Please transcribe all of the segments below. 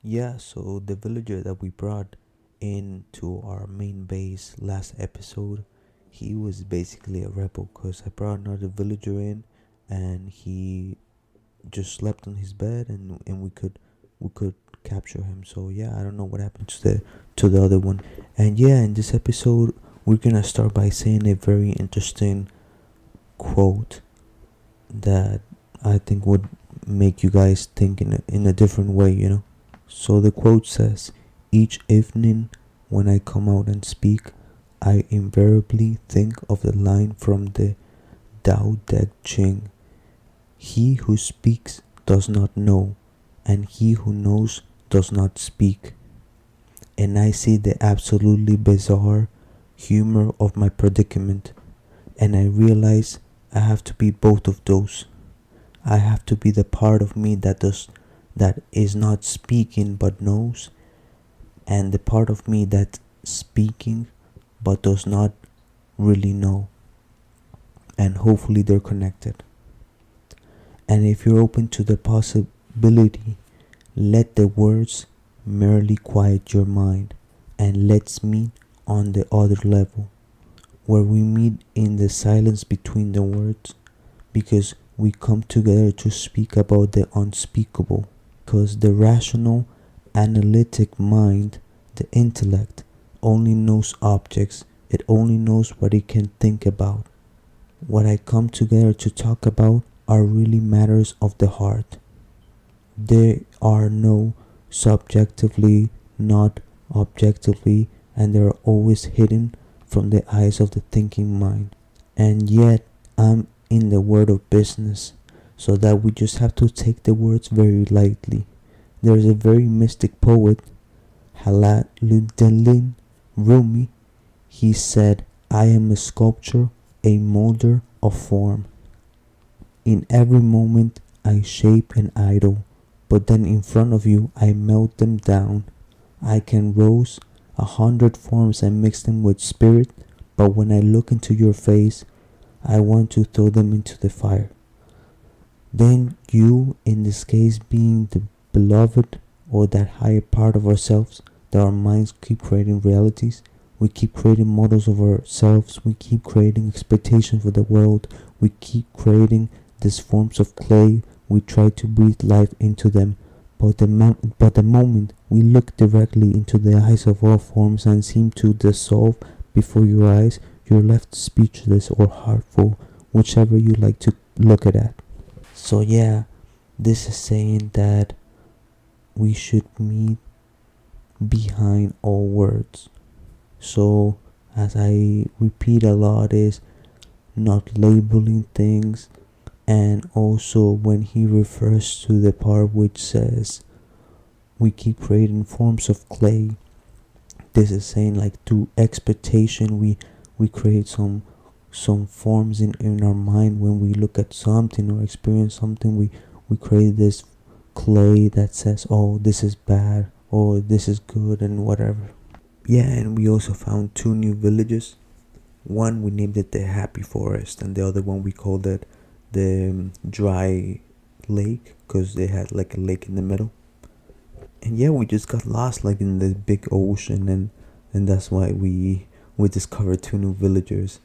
Yeah, so the villager that we brought into our main base last episode, he was basically a rebel because I brought another villager in and he just slept on his bed and we could capture him. So yeah, I don't know what happened to the other one. And yeah, in this episode we're gonna start by saying a very interesting quote that I think would make you guys think in a different way. So the quote says, "Each evening when I come out and speak, I invariably think of the line from the Tao Te Ching. He who speaks does not know, and he who knows does not speak." And I see the absolutely bizarre humor of my predicament, and I realize I have to be both of those. I have to be the part of me that is not speaking but knows, and the part of me that's speaking but does not really know. And hopefully they're connected. And if you're open to the possibility, let the words merely quiet your mind, and let's meet on the other level, where we meet in the silence between the words, because we come together to speak about the unspeakable. Because the rational, analytic mind, the intellect, only knows objects, it only knows what it can think about. What I come together to talk about are really matters of the heart. They are no subjectively, not objectively, and they are always hidden from the eyes of the thinking mind. And yet, I'm in the world of business, so that we just have to take the words very lightly. There is a very mystic poet, Jalaluddin Rumi. He said, "I am a sculptor, a molder of form. In every moment I shape an idol, but then in front of you I melt them down. I can roast 100 forms and mix them with spirit, but when I look into your face, I want to throw them into the fire." Then you, in this case being the beloved or that higher part of ourselves, that our minds keep creating realities, we keep creating models of ourselves, we keep creating expectations for the world, we keep creating these forms of clay, we try to breathe life into them, but the moment we look directly into the eyes of all forms and seem to dissolve before your eyes, you're left speechless or heartful, whichever you like to look at it. So yeah, this is saying that we should meet behind all words. So as I repeat a lot is not labeling things, and also when he refers to the part which says we keep creating forms of clay, this is saying like through expectation we create some forms in our mind. When we look at something or experience something, we create this clay that says, oh, this is bad or this is good and whatever. Yeah, and we also found two new villages. One we named it the Happy Forest, and the other one we called it the Dry Lake, because they had like a lake in the middle. And yeah, we just got lost like in the big ocean, and that's why we discovered two new villages,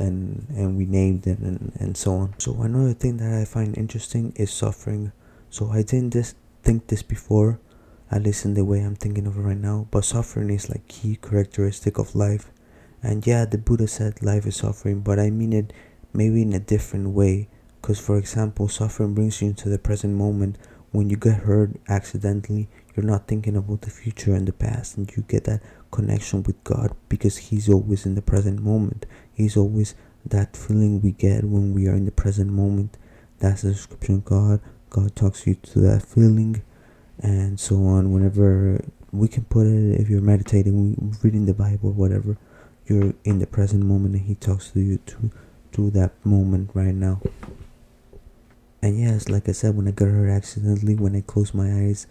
and we named them and so on. So another thing that I find interesting is suffering. So I didn't just think this before, at least in the way I'm thinking of it right now, but suffering is like key characteristic of life. And yeah, the Buddha said life is suffering, but I mean it maybe in a different way. Because for example, suffering brings you into the present moment. When you get hurt accidentally, you're not thinking about the future and the past, and you get that connection with God because He's always in the present moment. He's always that feeling we get when we are in the present moment. That's the description of God. God talks you to that feeling, and so on. Whenever we can put it, if you're meditating, reading the Bible, whatever, you're in the present moment, and He talks to you to that moment right now. And yes, like I said, when I got hurt accidentally, when I close my eyes,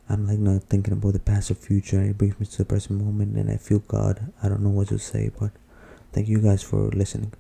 I'm like not thinking about the past or future, and it brings me to the present moment, and I feel God. I don't know what to say, but thank you guys for listening.